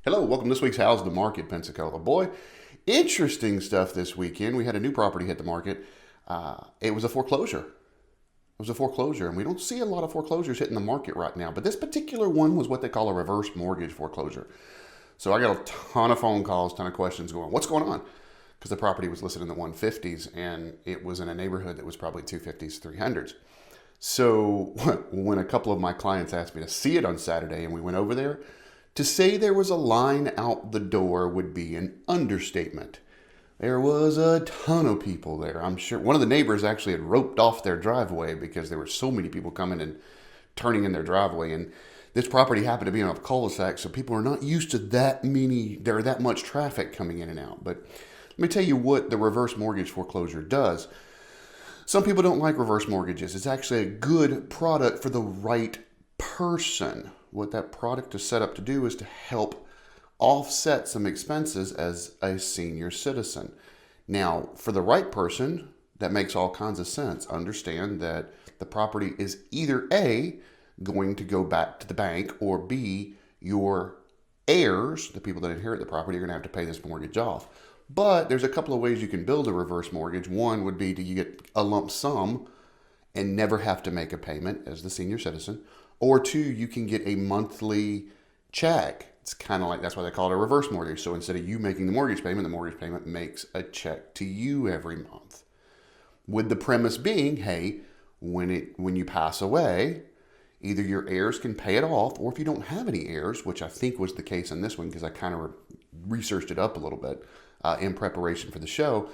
Hello, welcome to this week's How's the Market, Pensacola. Boy, interesting stuff this weekend. We had a new property hit the market. It was a foreclosure. And we don't see a lot of foreclosures hitting the market right now. But this particular one was what they call a reverse mortgage foreclosure. So I got a ton of phone calls, ton of questions going, what's going on? Because the property was listed in the 150s, and it was in a neighborhood that was probably 250s, 300s. So when a couple of my clients asked me to see it on Saturday and we went over there, to say there was a line out the door would be an understatement. There was a ton of people there. I'm sure one of the neighbors actually had roped off their driveway because there were so many people coming and turning in their driveway. And this property happened to be on a cul-de-sac, so people are not used to that much traffic coming in and out. But let me tell you what the reverse mortgage foreclosure does. Some people don't like reverse mortgages. It's actually a good product for the right person. What that product is set up to do is to help offset some expenses as a senior citizen. Now, for the right person, that makes all kinds of sense. Understand that the property is either A, going to go back to the bank, or B, your heirs, the people that inherit the property, are going to have to pay this mortgage off. But there's a couple of ways you can build a reverse mortgage. One would be to you get a lump sum and never have to make a payment as the senior citizen. Or two, you can get a monthly check. It's kind of like, that's why they call it a reverse mortgage. So instead of you making the mortgage payment makes a check to you every month. With the premise being, hey, when you pass away, either your heirs can pay it off, or if you don't have any heirs, which I think was the case in this one because I kind of researched it up a little bit in preparation for the show,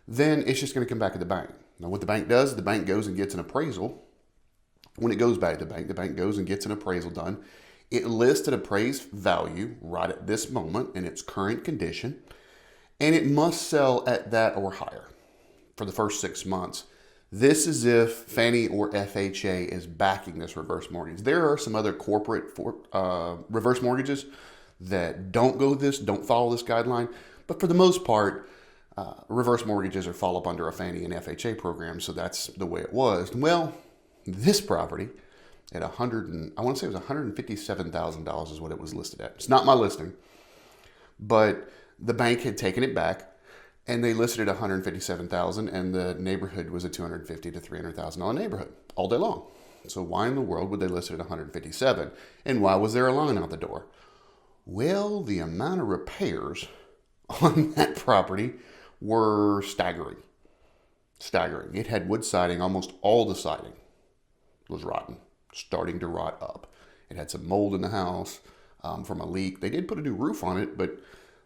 then it's just going to come back to the bank. Now what the bank does, the bank goes and gets an appraisal. When it goes back to the bank goes and gets an appraisal done. It lists an appraised value right at this moment in its current condition, and it must sell at that or higher for the first 6 months. This is if Fannie or FHA is backing this reverse mortgage. There are some other corporate reverse mortgages that don't follow this guideline, but for the most part, reverse mortgages fall up under a Fannie and FHA program, so that's the way it was. Well, this property at I want to say it was $157,000 is what it was listed at. It's not my listing, but the bank had taken it back and they listed it at $157,000, and the neighborhood was a $250,000 to $300,000 neighborhood all day long. So why in the world would they list it at $157,000? And why was there a line out the door? Well, the amount of repairs on that property were staggering. It had wood siding. Almost all the siding was rotten, starting to rot up. It had some mold in the house from a leak. They did put a new roof on it, but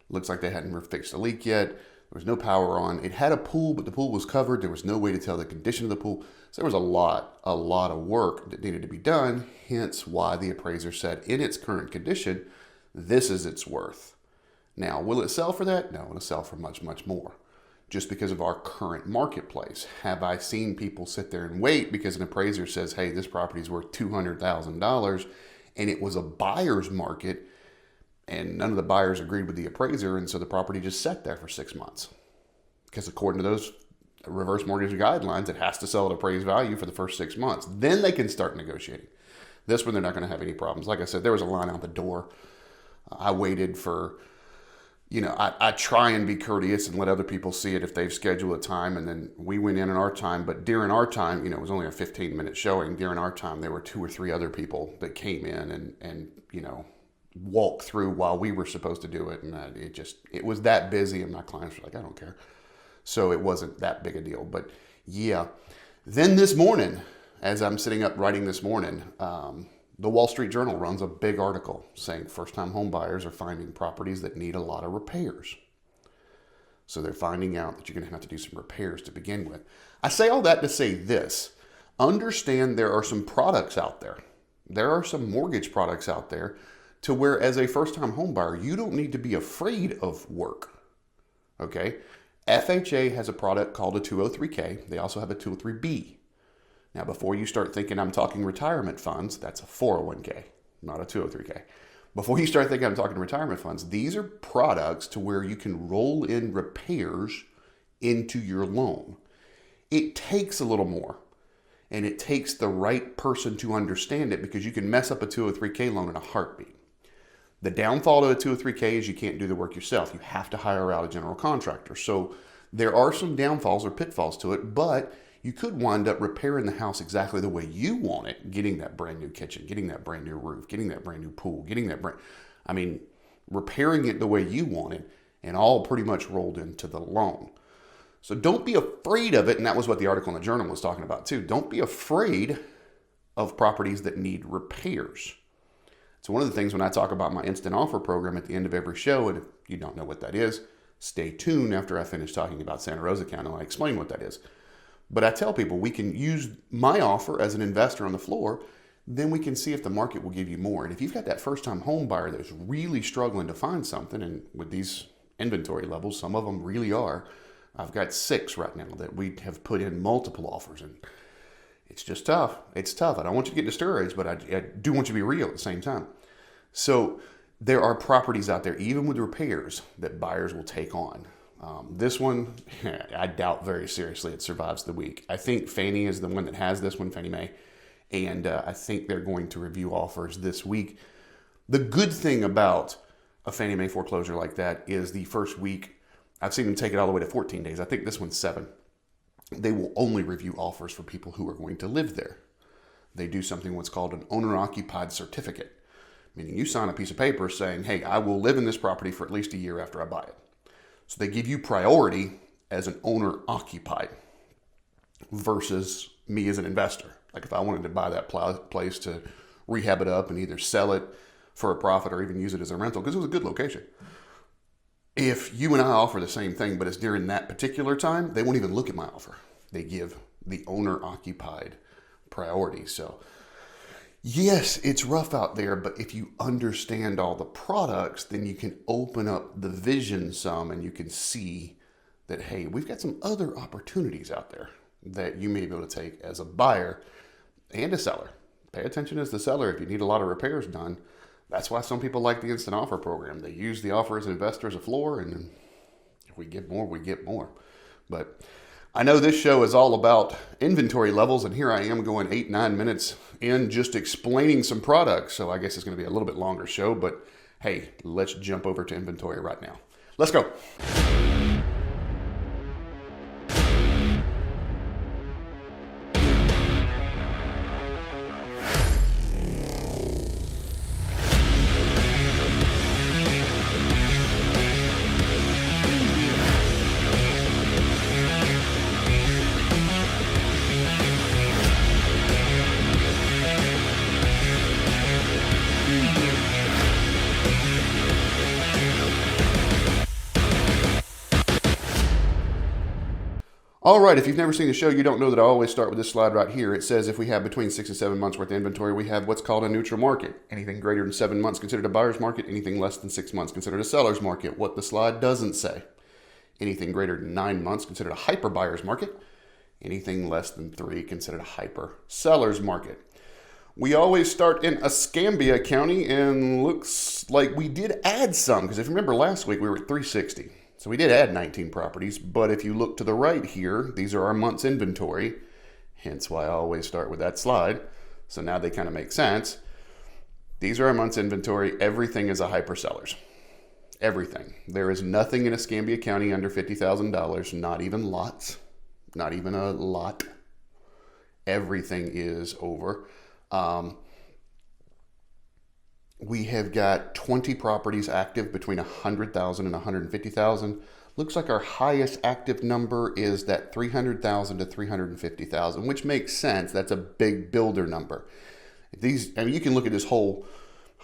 looks like they hadn't fixed the leak yet. There was no power on. It had a pool, but the pool was covered. There was no way to tell the condition of the pool. So there was a lot of work that needed to be done, hence why the appraiser said in its current condition, this is its worth. Now, will it sell for that? No, it'll sell for much, much more. Just because of our current marketplace. Have I seen people sit there and wait because an appraiser says, hey, this property is worth $200,000, and it was a buyer's market and none of the buyers agreed with the appraiser, and so the property just sat there for 6 months? Because according to those reverse mortgage guidelines, it has to sell at appraised value for the first 6 months. Then they can start negotiating. This one, they're not going to have any problems. Like I said, there was a line out the door. I waited for... I try and be courteous and let other people see it if they've scheduled a time, and then we went in our time. But during our time, it was only a 15-minute showing. During our time, there were 2 or 3 other people that came in and walked through while we were supposed to do it. And it was that busy, and my clients were like, I don't care. So it wasn't that big a deal. But yeah. Then this morning, as I'm sitting up writing this morning, the Wall Street Journal runs a big article saying first-time home buyers are finding properties that need a lot of repairs. So they're finding out that you're going to have to do some repairs to begin with. I say all that to say this. Understand there are some products out there. There are some mortgage products out there to where as a first-time home buyer, you don't need to be afraid of work. Okay? FHA has a product called a 203K. They also have a 203B. Now, before you start thinking I'm talking retirement funds, that's a 401k, not a 203k. Before you start thinking I'm talking retirement funds, these are products to where you can roll in repairs into your loan. It takes a little more, and it takes the right person to understand it, because you can mess up a 203k loan in a heartbeat. The downfall to a 203K is you can't do the work yourself. You have to hire out a general contractor. So there are some downfalls or pitfalls to it, but you could wind up repairing the house exactly the way you want it, getting that brand new kitchen, getting that brand new roof, getting that brand new pool, repairing it the way you want it, and all pretty much rolled into the loan. So don't be afraid of it, and that was what the article in the Journal was talking about too. Don't be afraid of properties that need repairs. So one of the things when I talk about my instant offer program at the end of every show, and if you don't know what that is, stay tuned after I finish talking about Rosa County. I explain what that is. But I tell people we can use my offer as an investor on the floor, then we can see if the market will give you more. And if you've got that first-time home buyer that's really struggling to find something, and with these inventory levels, some of them really are. I've got 6 right now that we have put in multiple offers, and it's just tough. It's tough. I don't want you to get discouraged, but I do want you to be real at the same time. So there are properties out there, even with repairs, that buyers will take on. This one, I doubt very seriously it survives the week. I think Fannie is the one that has this one, Fannie Mae, and I think they're going to review offers this week. The good thing about a Fannie Mae foreclosure like that is the first week, I've seen them take it all the way to 14 days. I think this one's 7. They will only review offers for people who are going to live there. They do something what's called an owner-occupied certificate, meaning you sign a piece of paper saying, hey, I will live in this property for at least a year after I buy it. So they give you priority as an owner-occupied versus me as an investor. Like if I wanted to buy that place to rehab it up and either sell it for a profit or even use it as a rental, because it was a good location. If you and I offer the same thing, but it's during that particular time, they won't even look at my offer. They give the owner-occupied priority. So yes, it's rough out there, but if you understand all the products, then you can open up the vision some and you can see that, hey, we've got some other opportunities out there that you may be able to take as a buyer and a seller. Pay attention as the seller if you need a lot of repairs done. That's why some people like the instant offer program. They use the offer as an investor as a floor, and if we get more, we get more. But I know this show is all about inventory levels, and here I am going 8-9 minutes in just explaining some products. So I guess it's going to be a little bit longer show, but hey, let's jump over to inventory right now. Let's go. All right, if you've never seen the show, you don't know that I always start with this slide right here. It says if we have between 6 and 7 months worth of inventory, we have what's called a neutral market. Anything greater than 7 months considered a buyer's market. Anything less than 6 months considered a seller's market. What the slide doesn't say. Anything greater than 9 months considered a hyper buyer's market. Anything less than 3 considered a hyper seller's market. We always start in Escambia County, and looks like we did add some, because if you remember last week we were at 360. So we did add 19 properties, but if you look to the right here, these are our month's inventory, hence why I always start with that slide. So now they kind of make sense. These are our month's inventory. Everything is a hyper sellers. Everything. There is nothing in Escambia County under $50,000, not even lots, not even a lot. Everything is over. We have got 20 properties active between 100,000 and 150,000. Looks like our highest active number is that 300,000 to 350,000, which makes sense. That's a big builder number. These, I mean, you can look at this whole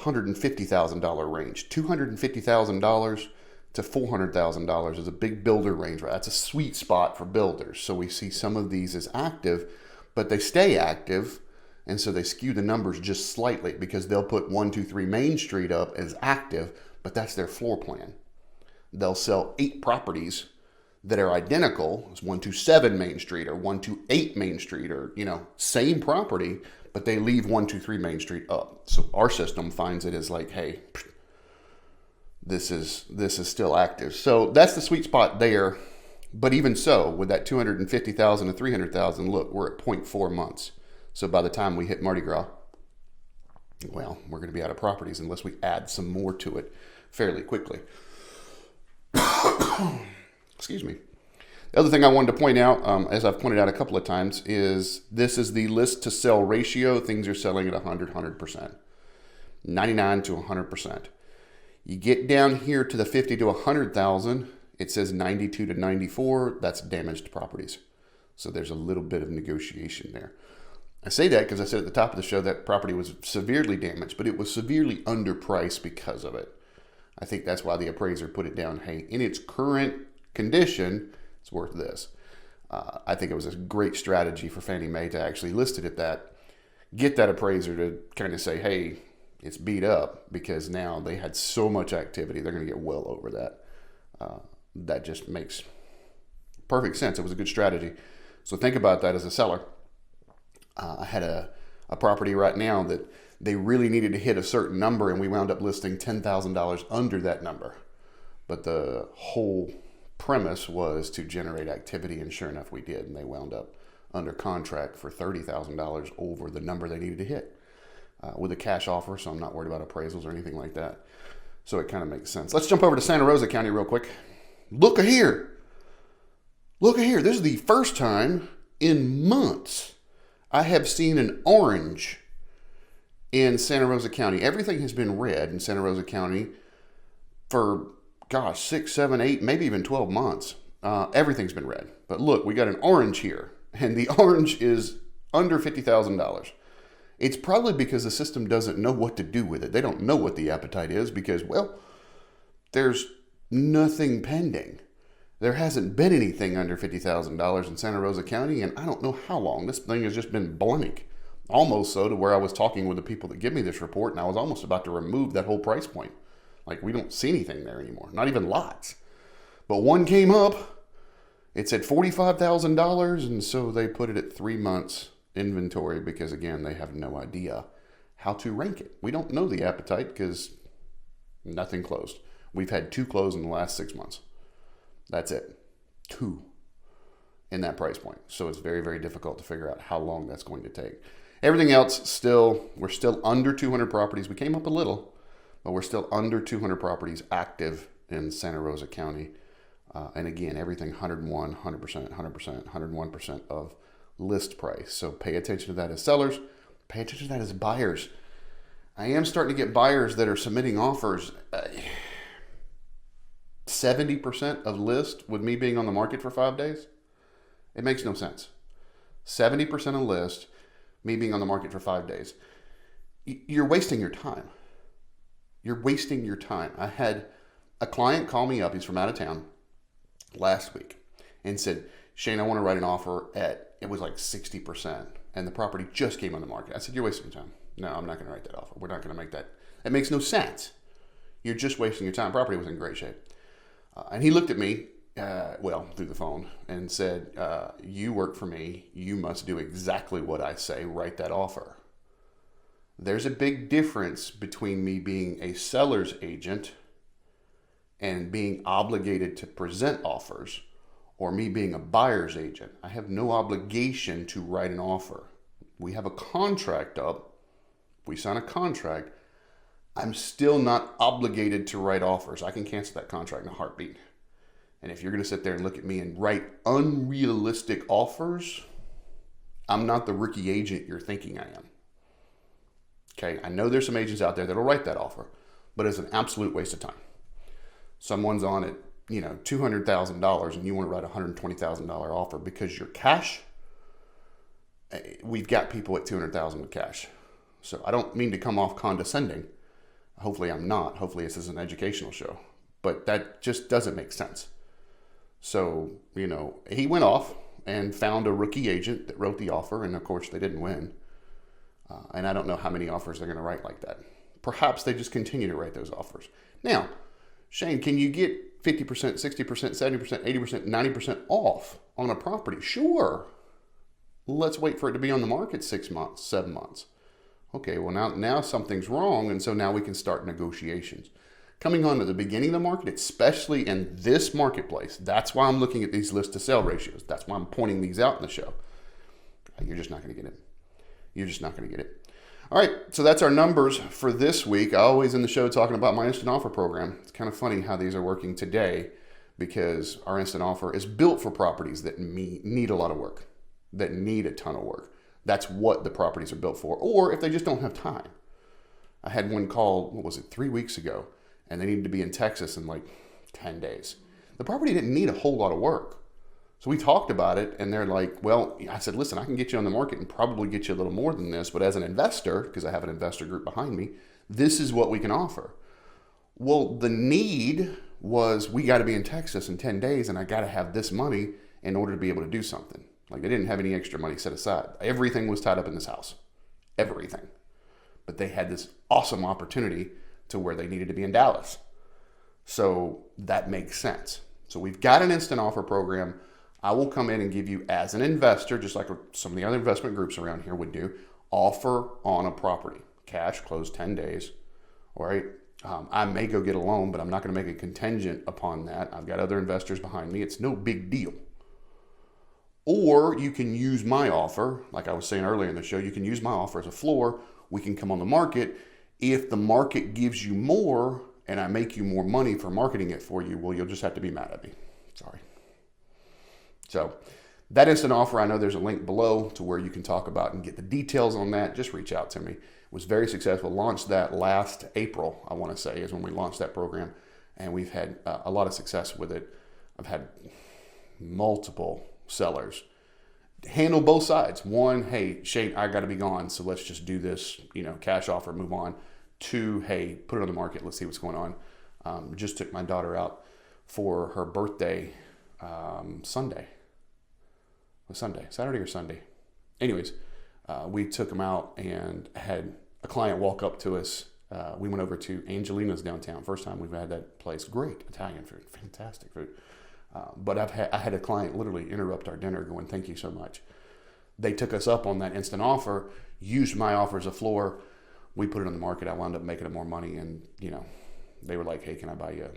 $150,000 range. $250,000 to $400,000 is a big builder range, right? That's a sweet spot for builders. So we see some of these as active, but they stay active. And so they skew the numbers just slightly because they'll put 123 Main Street up as active, but that's their floor plan. They'll sell 8 properties that are identical as 127 Main Street or 128 Main Street, or, same property, but they leave 123 Main Street up. So our system finds it as like, hey, this is still active. So that's the sweet spot there. But even so, with that 250,000 to 300,000, look, we're at 0.4 months. So by the time we hit Mardi Gras, Well, we're going to be out of properties unless we add some more to it fairly quickly. Excuse me. The other thing I wanted to point out, as I've pointed out a couple of times, is this is the list to sell ratio. Things are selling at 100%, 99 to 100%. You get down here to the 50 to 100,000, it says 92 to 94. That's damaged properties. So there's a little bit of negotiation there. I say that because I said at the top of the show that property was severely damaged, but it was severely underpriced because of it. I think that's why the appraiser put it down. Hey, in its current condition, it's worth this. I think it was a great strategy for Fannie Mae to actually list it at that. Get that appraiser to kind of say, hey, it's beat up, because now they had so much activity. They're going to get well over that. That just makes perfect sense. It was a good strategy. So think about that as a seller. I had a property right now that they really needed to hit a certain number, and we wound up listing $10,000 under that number. But the whole premise was to generate activity, and sure enough we did, and they wound up under contract for $30,000 over the number they needed to hit with a cash offer, so I'm not worried about appraisals or anything like that. So it kind of makes sense. Let's jump over to Santa Rosa County real quick. Look here. This is the first time in months I have seen an orange in Santa Rosa County. Everything has been red in Santa Rosa County for, 6, 7, 8, maybe even 12 months. Everything's been red. But look, we got an orange here, and the orange is under $50,000. It's probably because the system doesn't know what to do with it. They don't know what the appetite is because, well, there's nothing pending. There hasn't been anything under $50,000 in Santa Rosa County, and I don't know how long. This thing has just been blank. Almost so to where I was talking with the people that give me this report, and I was almost about to remove that whole price point. Like, we don't see anything there anymore, not even lots. But one came up, it said $45,000, and so they put it at 3 months inventory because, again, they have no idea how to rank it. We don't know the appetite because nothing closed. We've had 2 close in the last 6 months. That's it. 2 in that price point. So it's very, very difficult to figure out how long that's going to take. Everything else, we're still under 200 properties. We came up a little, but we're still under 200 properties active in Santa Rosa County. And again, everything 101, 100%, 100%, 101% of list price. So pay attention to that as sellers. Pay attention to that as buyers. I am starting to get buyers that are submitting offers. 70% of list with me being on the market for 5 days. It makes no sense. 70% of list, me being on the market for 5 days. You're wasting your time. You're wasting your time. I had a client call me up. He's from out of town last week and said, Shane, I want to write an offer at, it was like 60%. And the property just came on the market. I said, you're wasting your time. No, I'm not going to write that offer. We're not going to make that. It makes no sense. You're just wasting your time. Property was in great shape. And he looked at me, through the phone, and said, you work for me. You must do exactly what I say. Write that offer. There's a big difference between me being a seller's agent and being obligated to present offers, or me being a buyer's agent. I have no obligation to write an offer. We have a contract up. We sign a contract. I'm still not obligated to write offers. I can cancel that contract in a heartbeat. And if you're going to sit there and look at me and write unrealistic offers, I'm not the rookie agent you're thinking I am. Okay, I know there's some agents out there that'll write that offer, but it's an absolute waste of time. Someone's on it, $200,000, and you want to write a $120,000 offer because you're cash. We've got people at $200,000 with cash. So I don't mean to come off condescending. Hopefully I'm not. Hopefully this is an educational show. But that just doesn't make sense. So, he went off and found a rookie agent that wrote the offer, and of course they didn't win. And I don't know how many offers they're going to write like that. Perhaps they just continue to write those offers. Now, Shane, can you get 50%, 60%, 70%, 80%, 90% off on a property? Sure. Let's wait for it to be on the market 6 months, 7 months. Okay, well now something's wrong, and so now we can start negotiations. Coming on to the beginning of the market, especially in this marketplace, that's why I'm looking at these list to sell ratios. That's why I'm pointing these out in the show. You're just not going to get it. You're just not going to get it. All right, so that's our numbers for this week. I always in the show talking about my instant offer program. It's kind of funny how these are working today because our instant offer is built for properties that need a lot of work, that need a ton of work. That's what the properties are built for, or if they just don't have time. I had one call, 3 weeks ago, and they needed to be in Texas in like 10 days. The property didn't need a whole lot of work. So we talked about it, and they're like, well, I said, listen, I can get you on the market and probably get you a little more than this, but as an investor, because I have an investor group behind me, this is what we can offer. Well, the need was we got to be in Texas in 10 days, and I got to have this money in order to be able to do something. Like, they didn't have any extra money set aside. Everything was tied up in this house. Everything. But they had this awesome opportunity to where they needed to be in Dallas. So that makes sense. So we've got an instant offer program. I will come in and give you, as an investor, just like some of the other investment groups around here would do, offer on a property. Cash, close 10 days. All right. I may go get a loan, but I'm not going to make a contingent upon that. I've got other investors behind me. It's no big deal. Or you can use my offer, like I was saying earlier in the show, you can use my offer as a floor. We can come on the market. If the market gives you more and I make you more money for marketing it for you, well, you'll just have to be mad at me. Sorry. So that instant offer, I know there's a link below to where you can talk about and get the details on that. Just reach out to me. It was very successful. Launched that last April, I want to say, is when we launched that program. And we've had a lot of success with it. I've had multiple sellers handle both sides. One, hey, Shane, I got to be gone, so let's just do this, cash offer, move on. Two, hey, put it on the market, let's see what's going on. Just took my daughter out for her birthday Saturday or Sunday. Anyways, we took them out and had a client walk up to us. We went over to Angelina's downtown. First time we've had that place. Great Italian food, fantastic food. But I had a client literally interrupt our dinner going, thank you so much. They took us up on that instant offer, used my offer as a floor. We put it on the market. I wound up making it more money. And, they were like, hey, can I buy you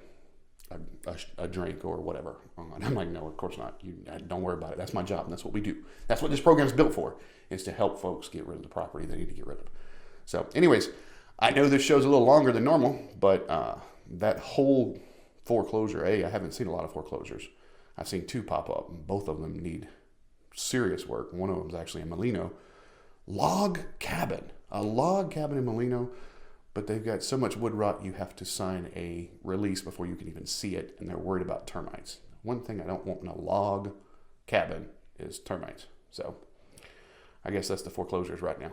a drink or whatever? And I'm like, no, of course not. Don't worry about it. That's my job. And that's what we do. That's what this program is built for, is to help folks get rid of the property they need to get rid of. So anyways, I know this show's a little longer than normal, but that whole foreclosure, I haven't seen a lot of foreclosures. I've seen 2 pop up. Both of them need serious work. One of them is actually in Molino. A log cabin in Molino, but they've got so much wood rot you have to sign a release before you can even see it, and they're worried about termites. One thing I don't want in a log cabin is termites. So I guess that's the foreclosures right now.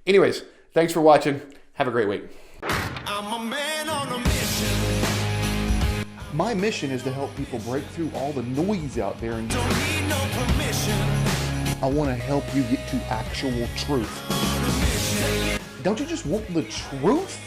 Anyways, thanks for watching. Have a great week. I'm a man on a mission. My mission is to help people break through all the noise out there and don't need no permission. I want to help you get to actual truth. Don't you just want the truth?